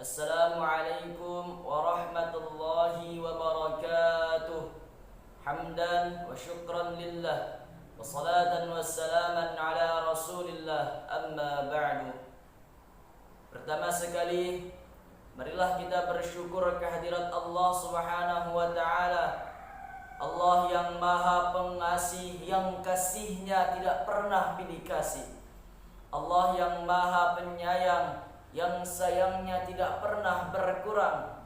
Assalamualaikum warahmatullahi wabarakatuh. Hamdan wa syukran lillah, wa salatan wa salaman ala rasulillah, amma ba'du. Pertama sekali, marilah kita bersyukur kehadirat Allah subhanahu wa ta'ala, Allah yang maha pengasih, yang kasihnya tidak pernah pilih kasih, Allah yang maha penyayang, yang sayangnya tidak pernah berkurang.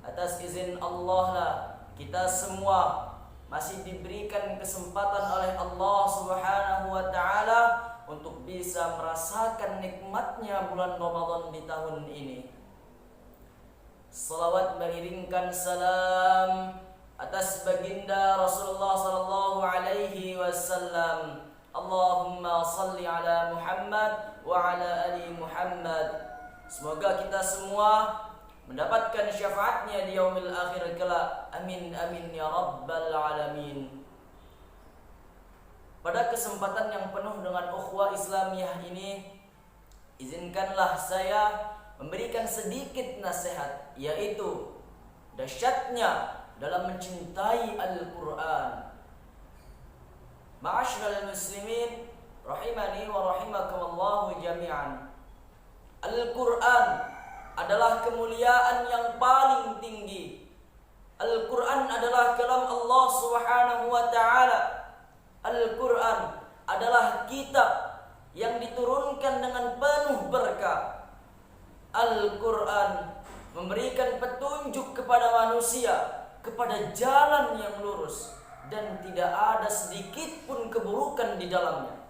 Atas izin Allah lah kita semua masih diberikan kesempatan oleh Allah subhanahu wa ta'ala untuk bisa merasakan nikmatnya bulan Ramadan di tahun ini. Salawat mengiringkan salam atas baginda Rasulullah sallallahu alaihi wasallam. Allahumma salli ala Muhammad wa ala ali Muhammad. Semoga kita semua mendapatkan syafaatnya di yaumil akhir kelak. Amin amin ya rabbal alamin. Pada kesempatan yang penuh dengan ukhuwah Islamiyah ini, izinkanlah saya memberikan sedikit nasihat, yaitu dahsyatnya dalam mencintai Al-Quran. Ma'asyiral muslimin rahimani wa rahimakumullah jami'an. Al-Quran adalah kemuliaan yang paling tinggi. Al-Quran adalah kalam Allah subhanahu wa ta'ala. Al-Quran adalah kitab yang diturunkan dengan penuh berkah. Al-Quran memberikan petunjuk kepada manusia, kepada jalan yang lurus, dan tidak ada sedikit pun keburukan di dalamnya.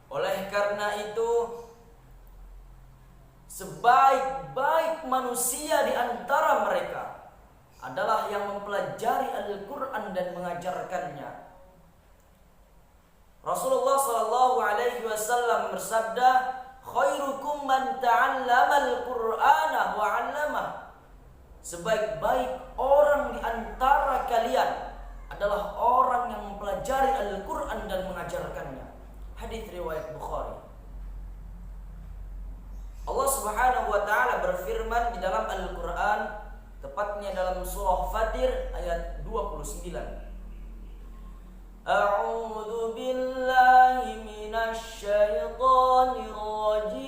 Oleh karena itu, sebaik-baik manusia di antara mereka adalah yang mempelajari Al-Quran dan mengajarkannya. Rasulullah sallallahu alaihi wasallam bersabda, "Khairukum man ta'allama al-Qur'ana wa 'allamah." Sebaik-baik orang di antara kalian adalah orang yang mempelajari Al-Quran dan mengajarkannya. Hadis riwayat Bukhari. Allah subhanahu wa ta'ala berfirman di dalam Al-Quran, tepatnya dalam surah Fatir ayat 29. A'udzu billahi minasy syaithanir rajim.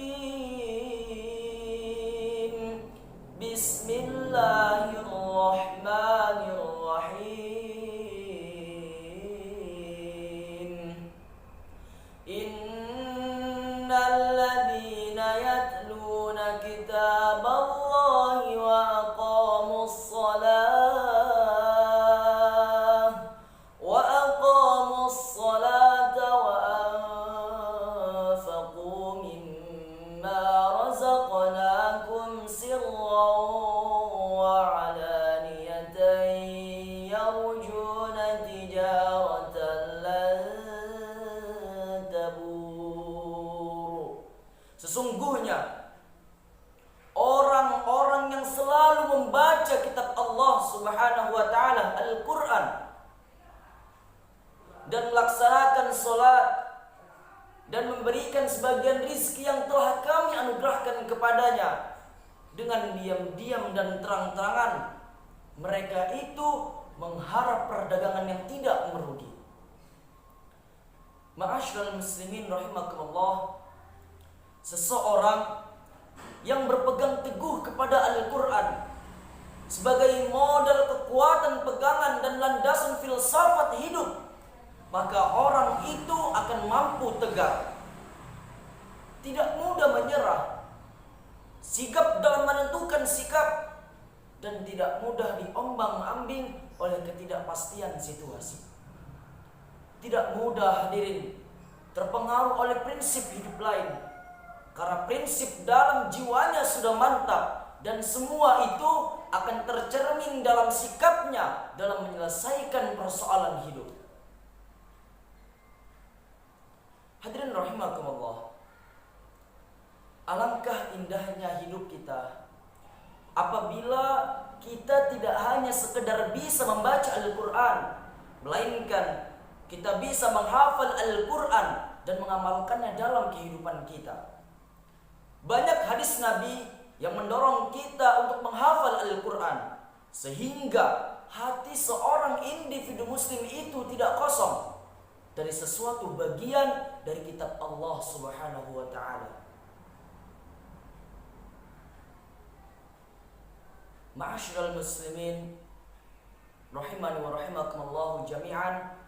Bismillahirrahmanirrahim. Innal ladzina yatluna kitaballahi wa aqamus salata wa anfaqu mimma razaqnakum sirran wa alaniyatan yarjuna tijaratan lan tabur. Sesungguhnya orang-orang yang selalu membaca kitab Allah subhanahu wa ta'ala, Al-Quran, dan melaksanakan sholat dan memberikan sebagian rizki yang telah kami anugerahkan kepadanya dengan diam-diam dan terang-terangan, mereka itu mengharap perdagangan yang tidak merugi. Ma'asyiral muslimin rahimakumullah, seseorang yang berpegang teguh kepada Al-Quran sebagai modal kekuatan pegangan dan landasan filsafat hidup, maka orang itu akan mampu tegar, tidak mudah menyerah, sigap dalam menentukan sikap, dan tidak mudah diombang-ambing oleh ketidakpastian situasi. Tidak mudah hadirin terpengaruh oleh prinsip hidup lain, karena prinsip dalam jiwanya sudah mantap, dan semua itu akan tercermin dalam sikapnya dalam menyelesaikan persoalan hidup. Hadirin rahimakumullah, alangkah indahnya hidup kita apabila kita tidak hanya sekedar bisa membaca Al-Quran, melainkan kita bisa menghafal Al-Quran dan mengamalkannya dalam kehidupan kita. Banyak hadis Nabi yang mendorong kita untuk menghafal Al-Quran, sehingga hati seorang individu muslim itu tidak kosong dari sesuatu bagian dari kitab Allah Subhanahu wa ta'ala. Ma'asyiral muslimin rahimani wa rahimakumullah jami'an,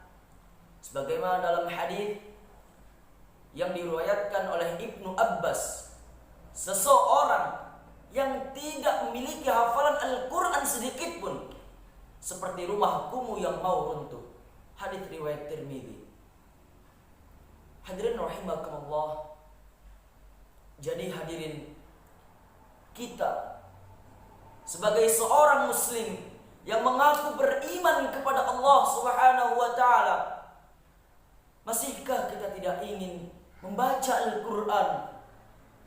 sebagaimana dalam hadis yang diriwayatkan oleh Ibnu Abbas, seseorang yang tidak memiliki hafalan Al-Quran sedikit pun seperti rumah kumuh yang mau runtuh. Hadis riwayat Tirmidzi. Hadirin rahimakumullah, jadi hadirin, kita sebagai seorang muslim yang mengaku beriman kepada Allah Subhanahu wa ta'ala, masihkah kita tidak ingin membaca Al-Quran?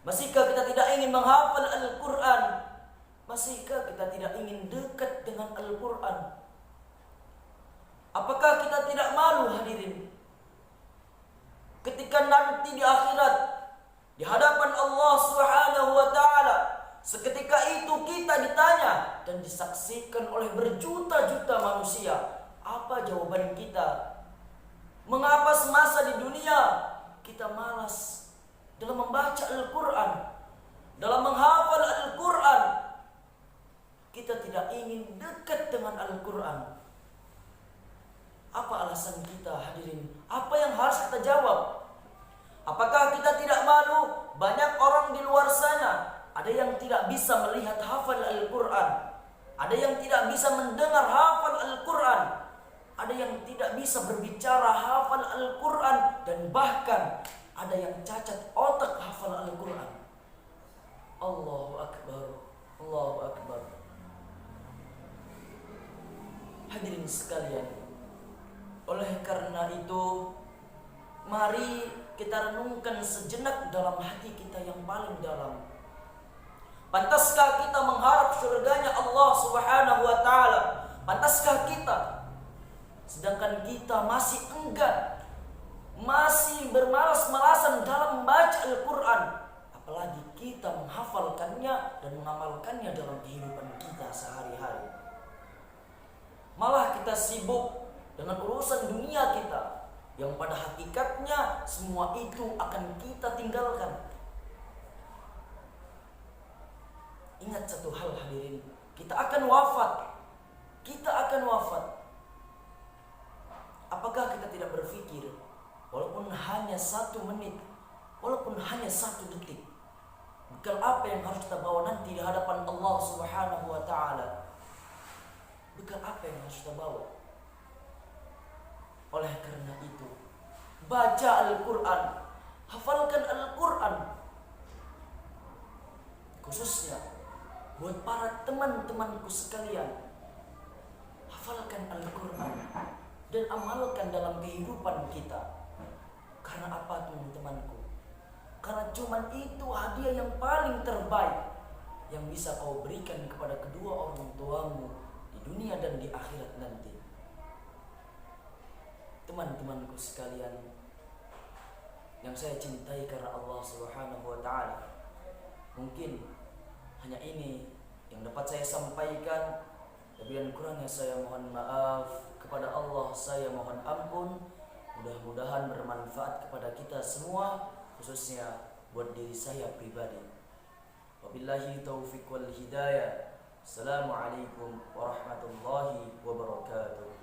Masihkah kita tidak ingin menghafal Al-Quran? Masihkah kita tidak ingin dekat dengan Al-Quran? Apakah kita tidak malu, hadirin, ketika nanti di akhirat, di hadapan Allah Subhanahu wa ta'ala, seketika itu kita ditanya dan disaksikan oleh berjuta-juta manusia, apa jawaban kita? Mengapa semasa di dunia kita malas dalam membaca Al-Quran, dalam menghafal Al-Quran? Kita tidak ingin dekat dengan Al-Quran. Apa alasan kita, hadirin? Apa yang harus kita jawab? Apakah kita tidak malu? Banyak orang di luar sana, ada yang tidak bisa melihat hafal Al-Quran, ada yang tidak bisa mendengar hafal Al-Quran, ada yang tidak bisa berbicara hafal Al-Quran, dan bahkan ada yang cacat otak hafal Al-Quran. Allahu Akbar, Allahu Akbar. Hadirin sekalian, oleh karena itu, mari kita renungkan sejenak dalam hati kita yang paling dalam. Pantaskah kita mengharap surganya Allah Subhanahu wa ta'ala? Pantaskah kita, sedangkan kita masih enggan, masih bermalas-malasan dalam membaca Al-Quran, apalagi kita menghafalkannya dan mengamalkannya dalam kehidupan kita sehari-hari? Malah kita sibuk dengan urusan dunia kita, yang pada hakikatnya semua itu akan kita tinggalkan. Ingat satu hal, hadirin, kita akan wafat. Kita akan wafat. Apakah kita tidak berpikir, walaupun hanya 1 menit, walaupun hanya 1 detik, bekal apa yang harus kita bawa nanti di hadapan Allah Subhanahu wa ta'ala? Bekal apa yang harus kita bawa? Oleh karena itu, baca Al-Quran, hafalkan Al-Quran, khususnya buat para teman-temanku sekalian. Hafalkan Al-Quran dan amalkan dalam kehidupan kita. Karena apa, teman-temanku? Karena cuman itu hadiah yang paling terbaik yang bisa kau berikan kepada kedua orang tuamu di dunia dan di akhirat nanti. Teman-temanku sekalian yang saya cintai karena Allah Subhanahu wa ta'ala, mungkin hanya ini yang dapat saya sampaikan. Lebih dan kurangnya saya mohon maaf kepada Allah, saya mohon ampun. Mudah-mudahan bermanfaat kepada kita semua, khususnya buat diri saya pribadi. Wabillahi taufiq wal hidayah. Assalamualaikum warahmatullahi